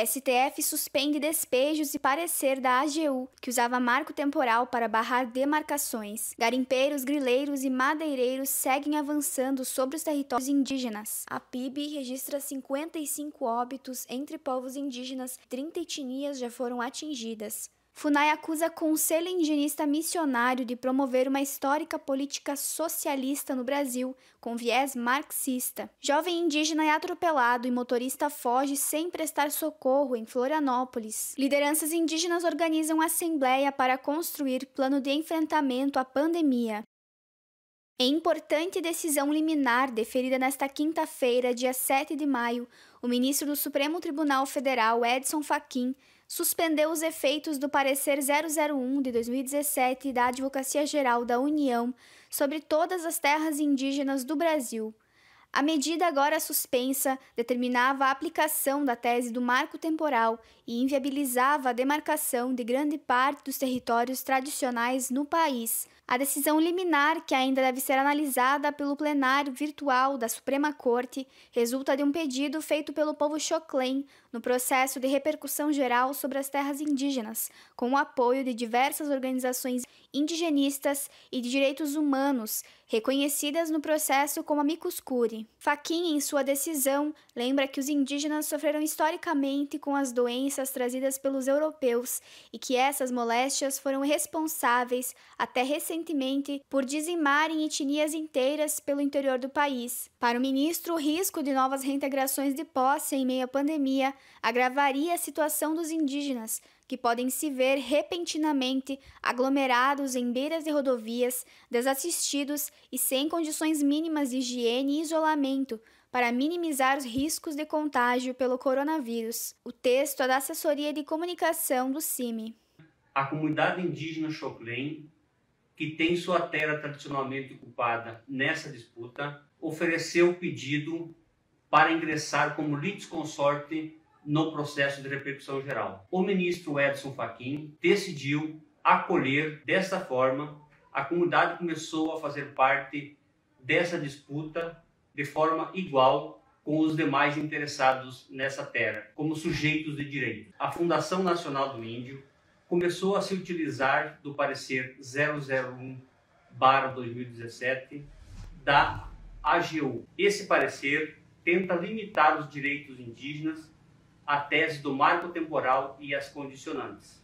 STF suspende despejos e parecer da AGU, que usava marco temporal para barrar demarcações. Garimpeiros, grileiros e madeireiros seguem avançando sobre os territórios indígenas. A PIB registra 55 óbitos entre povos indígenas, 30 etnias já foram atingidas. FUNAI acusa Conselho Indigenista Missionário de promover uma histórica política socialista no Brasil, com viés marxista. Jovem indígena é atropelado e motorista foge sem prestar socorro em Florianópolis. Lideranças indígenas organizam assembleia para construir plano de enfrentamento à pandemia. Em importante decisão liminar deferida nesta quinta-feira, dia 7 de maio, o ministro do Supremo Tribunal Federal, Edson Fachin, suspendeu os efeitos do parecer 001 de 2017 da Advocacia Geral da União sobre todas as terras indígenas do Brasil. A medida agora suspensa determinava a aplicação da tese do marco temporal e inviabilizava a demarcação de grande parte dos territórios tradicionais no país. A decisão liminar, que ainda deve ser analisada pelo plenário virtual da Suprema Corte, resulta de um pedido feito pelo povo Xoclen no processo de repercussão geral sobre as terras indígenas, com o apoio de diversas organizações indigenistas e de direitos humanos, reconhecidas no processo como amicus curiae. Fachin, em sua decisão, lembra que os indígenas sofreram historicamente com as doenças trazidas pelos europeus e que essas moléstias foram responsáveis, até recentemente, por dizimarem etnias inteiras pelo interior do país. Para o ministro, o risco de novas reintegrações de posse em meio à pandemia agravaria a situação dos indígenas, que podem se ver repentinamente aglomerados em beiras de rodovias, desassistidos e sem condições mínimas de higiene e isolamento para minimizar os riscos de contágio pelo coronavírus. O texto é da Assessoria de Comunicação do CIMI. A comunidade indígena Xoclen, que tem sua terra tradicionalmente ocupada nessa disputa, ofereceu pedido para ingressar como litisconsorte no processo de repercussão geral. O ministro Edson Fachin decidiu acolher desta forma. A comunidade começou a fazer parte dessa disputa de forma igual com os demais interessados nessa terra, como sujeitos de direito. A Fundação Nacional do Índio começou a se utilizar do parecer 001/2017 da AGU. Esse parecer tenta limitar os direitos indígenas à tese do marco temporal e as condicionantes,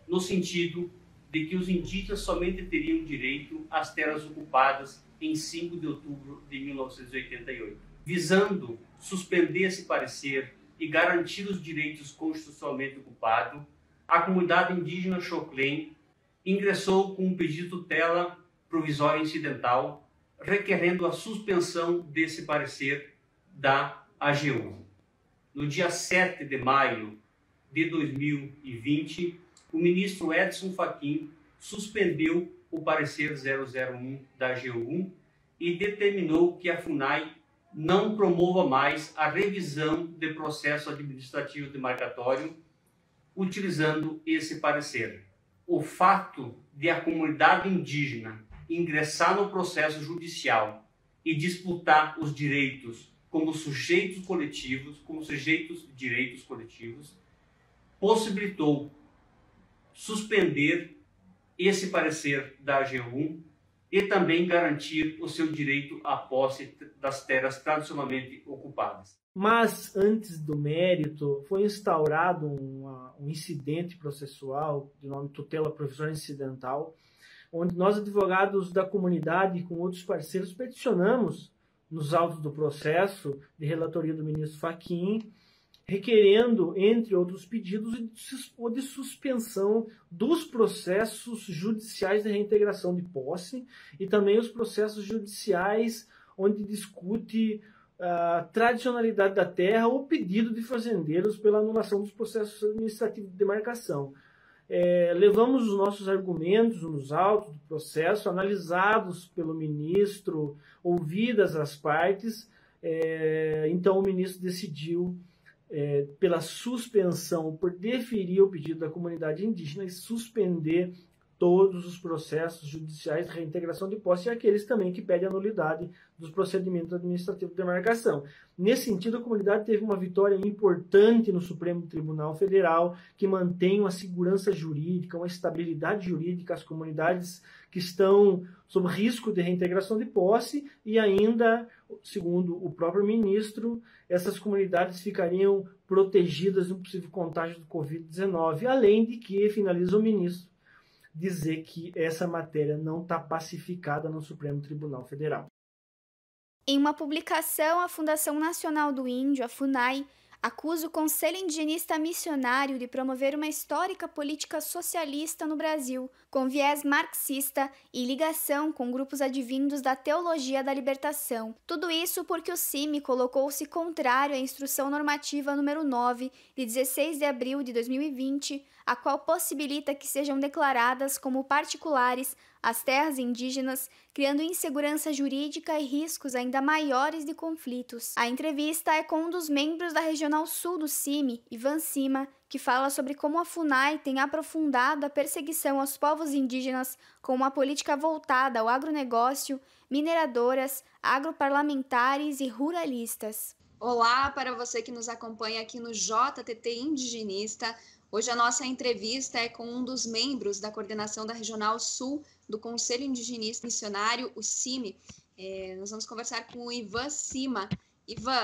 no sentido de que os indígenas somente teriam direito às terras ocupadas em 5 de outubro de 1988. Visando suspender esse parecer e garantir os direitos constitucionalmente ocupados, a comunidade indígena Xoclen ingressou com um pedido de tutela provisória incidental, requerendo a suspensão desse parecer da AGU. No dia 7 de maio de 2020, o ministro Edson Fachin suspendeu o parecer 001 da AGU e determinou que a FUNAI não promova mais a revisão de processo administrativo demarcatório utilizando esse parecer. O fato de a comunidade indígena ingressar no processo judicial e disputar os direitos como sujeitos coletivos, como sujeitos de direitos coletivos, possibilitou suspender esse parecer da AGU e também garantir o seu direito à posse das terras tradicionalmente ocupadas. Mas, antes do mérito, foi instaurado um incidente processual de nome tutela provisória incidental, onde nós, advogados da comunidade, com outros parceiros, peticionamos nos autos do processo de relatoria do ministro Fachin, requerendo, entre outros pedidos, o de suspensão dos processos judiciais de reintegração de posse e também os processos judiciais onde discute a tradicionalidade da terra ou pedido de fazendeiros pela anulação dos processos administrativos de demarcação. Levamos os nossos argumentos nos autos do processo, analisados pelo ministro, ouvidas as partes, então o ministro decidiu pela suspensão, por deferir o pedido da comunidade indígena e suspender todos os processos judiciais de reintegração de posse e aqueles também que pedem a nulidade dos procedimentos administrativos de demarcação. Nesse sentido, a comunidade teve uma vitória importante no Supremo Tribunal Federal, que mantém uma segurança jurídica, uma estabilidade jurídica às comunidades que estão sob risco de reintegração de posse e ainda, segundo o próprio ministro, essas comunidades ficariam protegidas de um possível contágio do Covid-19, além de que, finaliza o ministro, dizer que essa matéria não está pacificada no Supremo Tribunal Federal. Em uma publicação, a Fundação Nacional do Índio, a FUNAI, acusa o Conselho Indigenista Missionário de promover uma histórica política socialista no Brasil, com viés marxista e ligação com grupos advindos da teologia da libertação. Tudo isso porque o CIMI colocou-se contrário à Instrução Normativa número 9, de 16 de abril de 2020, a qual possibilita que sejam declaradas como particulares as terras indígenas, criando insegurança jurídica e riscos ainda maiores de conflitos. A entrevista é com um dos membros da Regional Sul do CIMI, Ivan Sima, que fala sobre como a FUNAI tem aprofundado a perseguição aos povos indígenas com uma política voltada ao agronegócio, mineradoras, agroparlamentares e ruralistas. Olá para você que nos acompanha aqui no JTT Indigenista. Hoje a nossa entrevista é com um dos membros da coordenação da Regional Sul do Conselho Indigenista Missionário, o CIMI. Nós vamos conversar com o Ivan Sima. Ivan,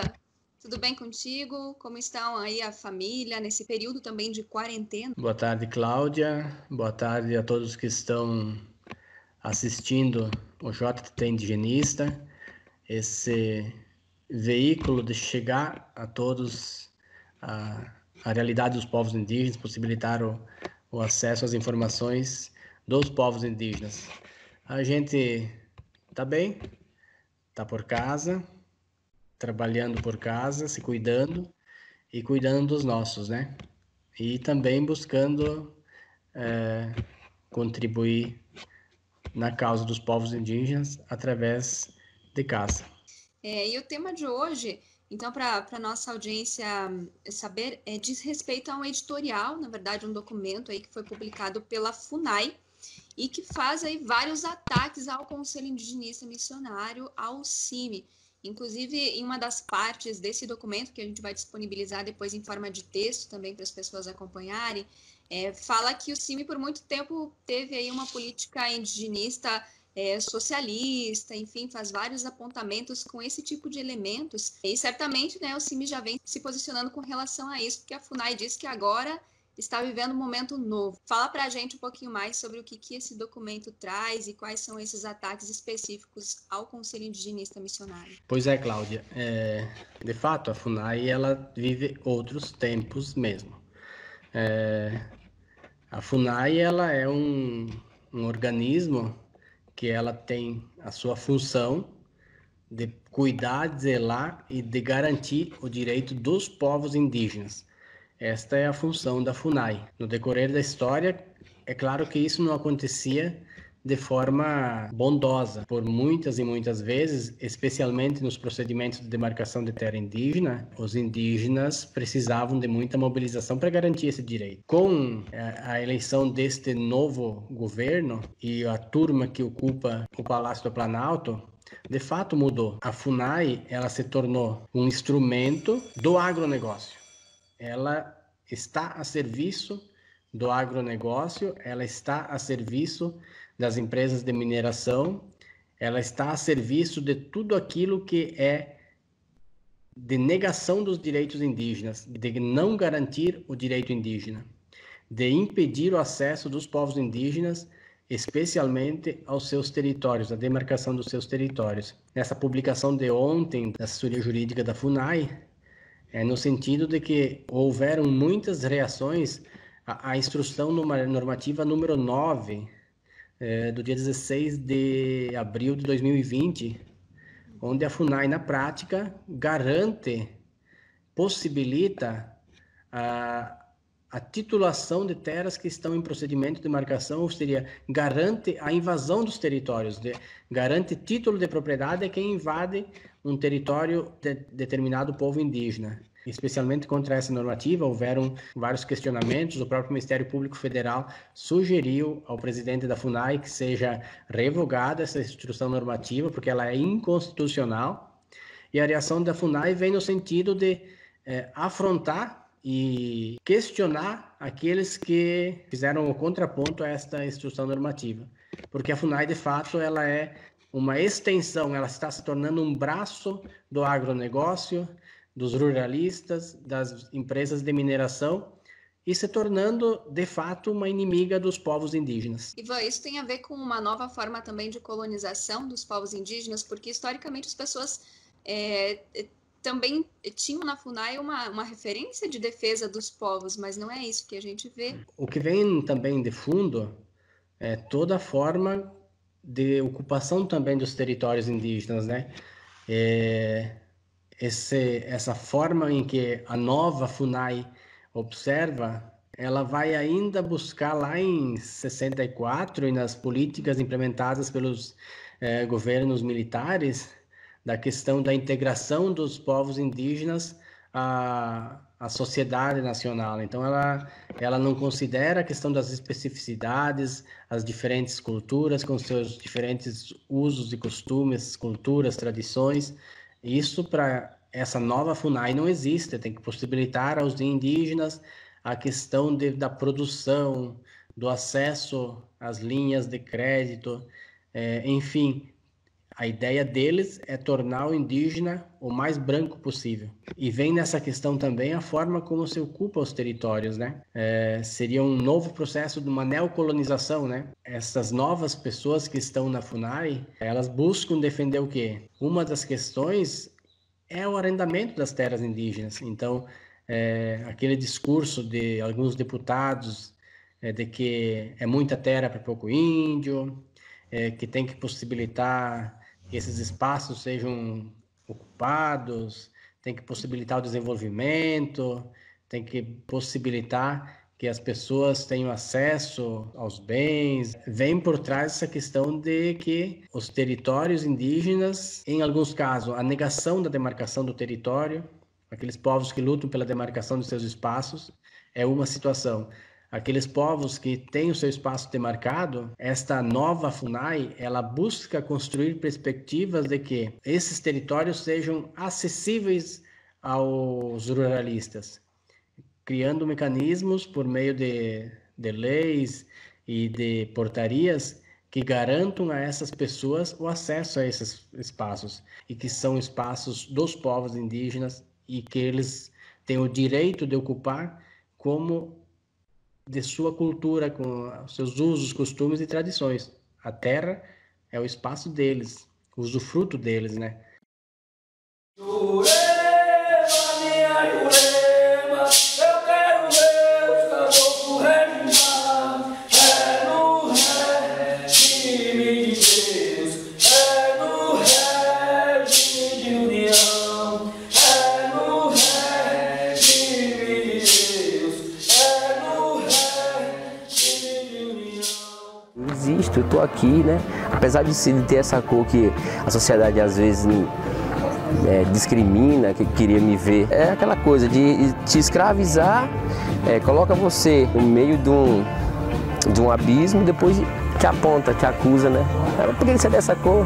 tudo bem contigo? Como estão aí a família nesse período também de quarentena? Boa tarde, Cláudia. Boa tarde a todos que estão assistindo o JTT Indigenista, esse veículo de chegar a todos a realidade dos povos indígenas, possibilitar o acesso às informações dos povos indígenas. A gente está bem, está por casa, trabalhando por casa, se cuidando e cuidando dos nossos, né? E também buscando contribuir na causa dos povos indígenas através de caça. E o tema de hoje, então, para a nossa audiência saber, diz respeito a um editorial, na verdade, um documento aí que foi publicado pela FUNAI e que faz aí vários ataques ao Conselho Indigenista Missionário, ao CIMI. Inclusive, em uma das partes desse documento, que a gente vai disponibilizar depois em forma de texto também para as pessoas acompanharem, fala que o CIMI por muito tempo teve aí uma política indigenista socialista, enfim, faz vários apontamentos com esse tipo de elementos. E certamente, né, o CIMI já vem se posicionando com relação a isso, porque a FUNAI diz que agora está vivendo um momento novo. Fala para a gente um pouquinho mais sobre o que esse documento traz e quais são esses ataques específicos ao Conselho Indigenista Missionário. Pois é, Cláudia. De fato, a FUNAI ela vive outros tempos mesmo. A FUNAI ela é um organismo que ela tem a sua função de cuidar, zelar e de garantir o direito dos povos indígenas. Esta é a função da FUNAI. No decorrer da história, é claro que isso não acontecia de forma bondosa. Por muitas e muitas vezes, especialmente nos procedimentos de demarcação de terra indígena, os indígenas precisavam de muita mobilização para garantir esse direito. Com a eleição deste novo governo e a turma que ocupa o Palácio do Planalto, de fato mudou. A FUNAI ela se tornou um instrumento do agronegócio. Ela está a serviço do agronegócio, ela está a serviço das empresas de mineração, ela está a serviço de tudo aquilo que é de negação dos direitos indígenas, de não garantir o direito indígena, de impedir o acesso dos povos indígenas, especialmente aos seus territórios, a demarcação dos seus territórios. Nessa publicação de ontem da assessoria jurídica da FUNAI, no sentido de que houveram muitas reações à instrução normativa número 9, do dia 16 de abril de 2020, onde a FUNAI, na prática, possibilita a titulação de terras que estão em procedimento de demarcação, ou seja, garante a invasão dos territórios, garante título de propriedade a quem invade um território de determinado povo indígena. Especialmente contra essa normativa, houveram vários questionamentos. O próprio Ministério Público Federal sugeriu ao presidente da FUNAI que seja revogada essa instrução normativa, porque ela é inconstitucional. E a reação da FUNAI vem no sentido de afrontar e questionar aqueles que fizeram o contraponto a esta instrução normativa. Porque a FUNAI, de fato, ela é uma extensão, ela está se tornando um braço do agronegócio, dos ruralistas, das empresas de mineração e se tornando, de fato, uma inimiga dos povos indígenas. Ivan, isso tem a ver com uma nova forma também de colonização dos povos indígenas, porque historicamente as pessoas também tinham na FUNAI uma referência de defesa dos povos, mas não é isso que a gente vê. O que vem também de fundo é toda a forma de ocupação também dos territórios indígenas, né? Essa forma em que a nova FUNAI observa, ela vai ainda buscar lá em 64 e nas políticas implementadas pelos governos militares, da questão da integração dos povos indígenas à sociedade nacional. Então, ela não considera a questão das especificidades, as diferentes culturas com seus diferentes usos e costumes, culturas, tradições. Isso, para essa nova FUNAI, não existe. Tem que possibilitar aos indígenas a questão da produção, do acesso às linhas de crédito, enfim. A ideia deles é tornar o indígena o mais branco possível. E vem nessa questão também a forma como se ocupa os territórios, né? Seria um novo processo de uma neocolonização, né? Essas novas pessoas que estão na FUNAI, elas buscam defender o quê? Uma das questões é o arrendamento das terras indígenas. Então, aquele discurso de alguns deputados de que é muita terra para pouco índio, que tem que possibilitar que esses espaços sejam ocupados, tem que possibilitar o desenvolvimento, tem que possibilitar que as pessoas tenham acesso aos bens. Vem por trás essa questão de que os territórios indígenas, em alguns casos, a negação da demarcação do território, aqueles povos que lutam pela demarcação dos seus espaços, é uma situação. Aqueles povos que têm o seu espaço demarcado, esta nova FUNAI, ela busca construir perspectivas de que esses territórios sejam acessíveis aos ruralistas, criando mecanismos por meio de leis e de portarias que garantam a essas pessoas o acesso a esses espaços, e que são espaços dos povos indígenas e que eles têm o direito de ocupar como de sua cultura, com seus usos, costumes e tradições. A terra é o espaço deles, o usufruto deles, né? Eu estou aqui, né? Apesar de ter essa cor que a sociedade às vezes discrimina, que queria me ver, é aquela coisa de te escravizar, coloca você no meio de um abismo e depois te aponta, te acusa, né? Por que você é dessa cor?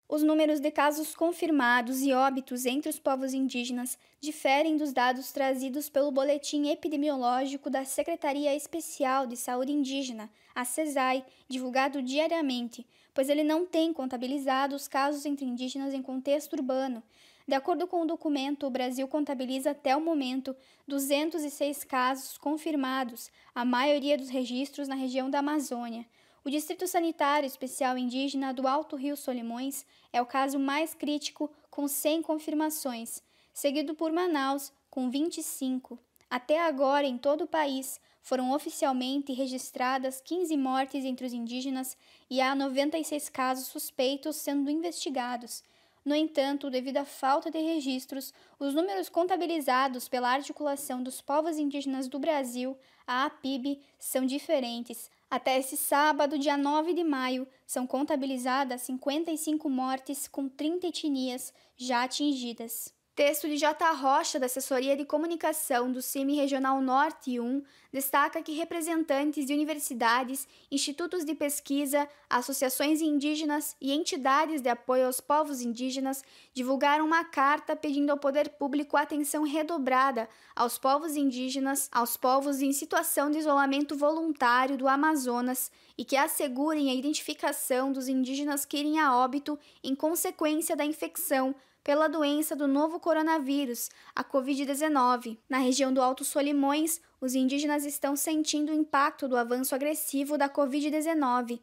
Os números de casos confirmados e óbitos entre os povos indígenas diferem dos dados trazidos pelo Boletim Epidemiológico da Secretaria Especial de Saúde Indígena, a SESAI, divulgado diariamente, pois ele não tem contabilizado os casos entre indígenas em contexto urbano. De acordo com o documento, o Brasil contabiliza até o momento 206 casos confirmados, a maioria dos registros na região da Amazônia. O Distrito Sanitário Especial Indígena do Alto Rio Solimões é o caso mais crítico, com 100 confirmações, seguido por Manaus, com 25. Até agora, em todo o país, foram oficialmente registradas 15 mortes entre os indígenas e há 96 casos suspeitos sendo investigados. No entanto, devido à falta de registros, os números contabilizados pela Articulação dos Povos Indígenas do Brasil, a APIB, são diferentes. Até esse sábado, dia 9 de maio, são contabilizadas 55 mortes com 30 etnias já atingidas. Texto de J. Rocha, da Assessoria de Comunicação do CIMI Regional Norte 1, destaca que representantes de universidades, institutos de pesquisa, associações indígenas e entidades de apoio aos povos indígenas divulgaram uma carta pedindo ao poder público atenção redobrada aos povos indígenas, aos povos em situação de isolamento voluntário do Amazonas e que assegurem a identificação dos indígenas que irem a óbito em consequência da infecção pela doença do novo coronavírus, a Covid-19. Na região do Alto Solimões, os indígenas estão sentindo o impacto do avanço agressivo da Covid-19.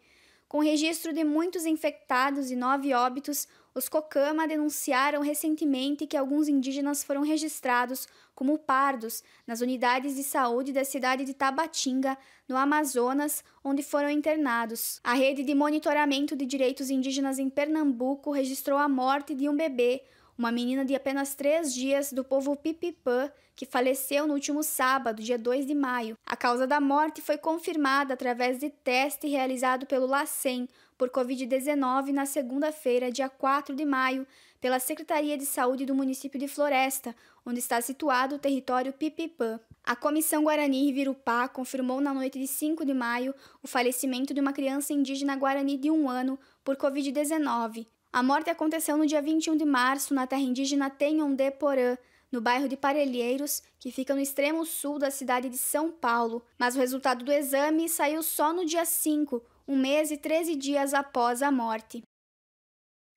Com registro de muitos infectados e 9 óbitos, os Cocama denunciaram recentemente que alguns indígenas foram registrados como pardos nas unidades de saúde da cidade de Tabatinga, no Amazonas, onde foram internados. A Rede de Monitoramento de Direitos Indígenas em Pernambuco registrou a morte de um bebê, uma menina de apenas 3 dias do povo Pipipã, que faleceu no último sábado, dia 2 de maio. A causa da morte foi confirmada através de teste realizado pelo LACEN por Covid-19 na segunda-feira, dia 4 de maio, pela Secretaria de Saúde do município de Floresta, onde está situado o território Pipipã. A Comissão Guarani Ivirupá confirmou na noite de 5 de maio o falecimento de uma criança indígena guarani de 1 ano por Covid-19. A morte aconteceu no dia 21 de março na terra indígena Tenhondé-Porã, no bairro de Parelheiros, que fica no extremo sul da cidade de São Paulo, mas o resultado do exame saiu só no dia 5, 1 mês e 13 dias após a morte.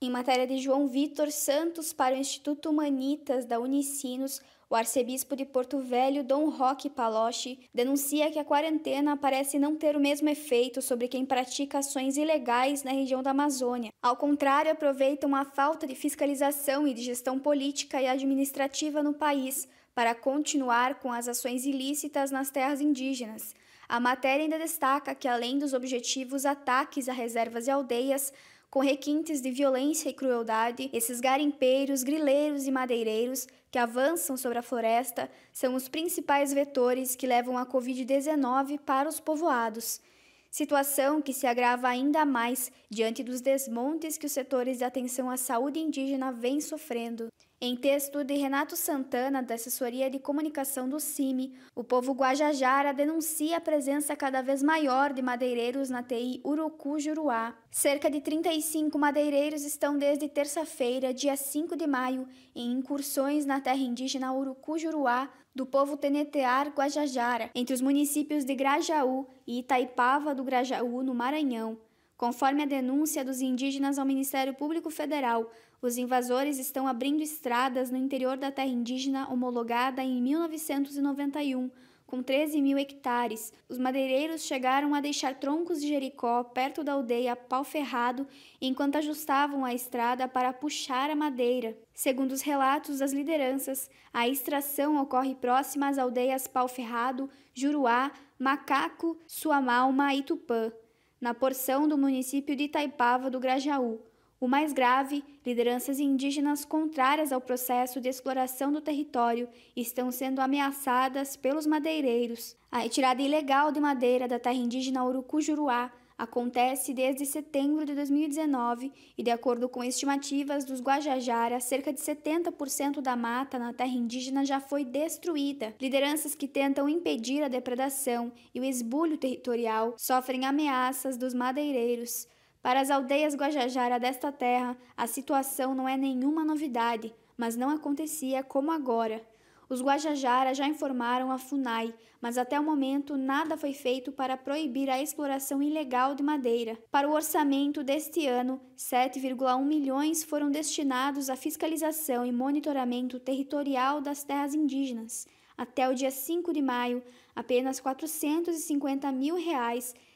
Em matéria de João Vitor Santos para o Instituto Humanitas da Unicinos, o arcebispo de Porto Velho, Dom Roque Paloche, denuncia que a quarentena parece não ter o mesmo efeito sobre quem pratica ações ilegais na região da Amazônia. Ao contrário, aproveitam a falta de fiscalização e de gestão política e administrativa no país para continuar com as ações ilícitas nas terras indígenas. A matéria ainda destaca que, além dos objetivos ataques a reservas e aldeias, com requintes de violência e crueldade, esses garimpeiros, grileiros e madeireiros que avançam sobre a floresta são os principais vetores que levam a Covid-19 para os povoados. Situação que se agrava ainda mais diante dos desmontes que os setores de atenção à saúde indígena vêm sofrendo. Em texto de Renato Santana, da Assessoria de Comunicação do CIMI, o povo Guajajara denuncia a presença cada vez maior de madeireiros na TI Urucu-Juruá. Cerca de 35 madeireiros estão desde terça-feira, dia 5 de maio, em incursões na terra indígena Urucu-Juruá, do povo Tenetear Guajajara, entre os municípios de Grajaú e Itaipava do Grajaú, no Maranhão. Conforme a denúncia dos indígenas ao Ministério Público Federal, os invasores estão abrindo estradas no interior da terra indígena homologada em 1991, com 13 mil hectares. Os madeireiros chegaram a deixar troncos de Jericó perto da aldeia Pau Ferrado enquanto ajustavam a estrada para puxar a madeira. Segundo os relatos das lideranças, a extração ocorre próxima às aldeias Pau Ferrado, Juruá, Macaco, Suamalma e Tupã, na porção do município de Itaipava do Grajaú. O mais grave, lideranças indígenas contrárias ao processo de exploração do território estão sendo ameaçadas pelos madeireiros. A retirada ilegal de madeira da terra indígena Urucu-Juruá acontece desde setembro de 2019 e, de acordo com estimativas dos Guajajara, cerca de 70% da mata na terra indígena já foi destruída. Lideranças que tentam impedir a depredação e o esbulho territorial sofrem ameaças dos madeireiros. Para as aldeias Guajajara desta terra, a situação não é nenhuma novidade, mas não acontecia como agora. Os Guajajara já informaram a FUNAI, mas até o momento nada foi feito para proibir a exploração ilegal de madeira. Para o orçamento deste ano, 7,1 milhões foram destinados à fiscalização e monitoramento territorial das terras indígenas. Até o dia 5 de maio, apenas R$ 450 mil,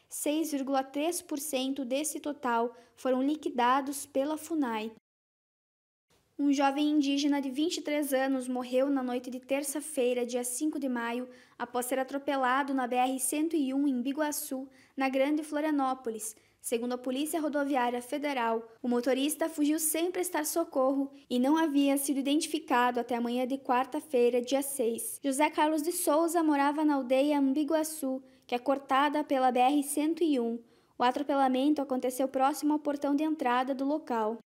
6,3% desse total, foram liquidados pela FUNAI. Um jovem indígena de 23 anos morreu na noite de terça-feira, dia 5 de maio, após ser atropelado na BR-101 em Biguaçu, na Grande Florianópolis. Segundo a Polícia Rodoviária Federal, o motorista fugiu sem prestar socorro e não havia sido identificado até a manhã de quarta-feira, dia 6. José Carlos de Souza morava na aldeia Ambiguaçu, que é cortada pela BR-101. O atropelamento aconteceu próximo ao portão de entrada do local.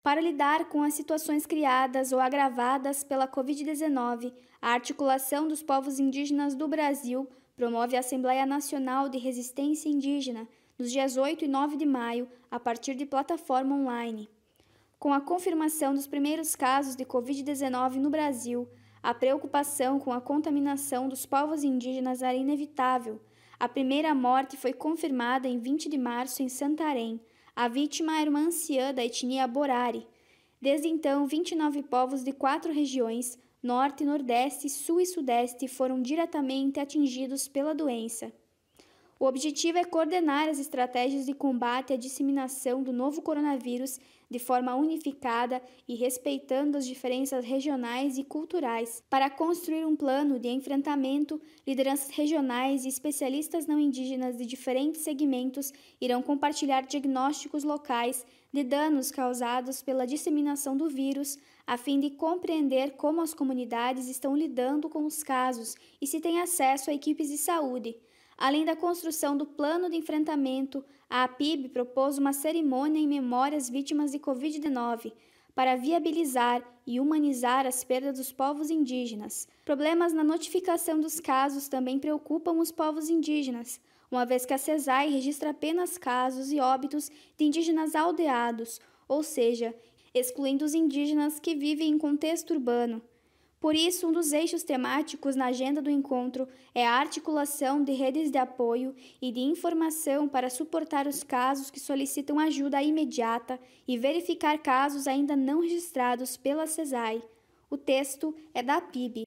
Para lidar com as situações criadas ou agravadas pela Covid-19, a Articulação dos Povos Indígenas do Brasil promove a Assembleia Nacional de Resistência Indígena, nos dias 8 e 9 de maio, a partir de plataforma online. Com a confirmação dos primeiros casos de Covid-19 no Brasil, a preocupação com a contaminação dos povos indígenas era inevitável. A primeira morte foi confirmada em 20 de março em Santarém. A vítima era uma anciã da etnia Borari. Desde então, 29 povos de 4 regiões, Norte, Nordeste, Sul e Sudeste, foram diretamente atingidos pela doença. O objetivo é coordenar as estratégias de combate à disseminação do novo coronavírus de forma unificada e respeitando as diferenças regionais e culturais. Para construir um plano de enfrentamento, lideranças regionais e especialistas não indígenas de diferentes segmentos irão compartilhar diagnósticos locais de danos causados pela disseminação do vírus, a fim de compreender como as comunidades estão lidando com os casos e se têm acesso a equipes de saúde. Além da construção do plano de enfrentamento, a APIB propôs uma cerimônia em memória às vítimas de Covid-19 para viabilizar e humanizar as perdas dos povos indígenas. Problemas na notificação dos casos também preocupam os povos indígenas, uma vez que a CESAI registra apenas casos e óbitos de indígenas aldeados, ou seja, excluindo os indígenas que vivem em contexto urbano. Por isso, um dos eixos temáticos na agenda do encontro é a articulação de redes de apoio e de informação para suportar os casos que solicitam ajuda imediata e verificar casos ainda não registrados pela CESAI. O texto é da APIB.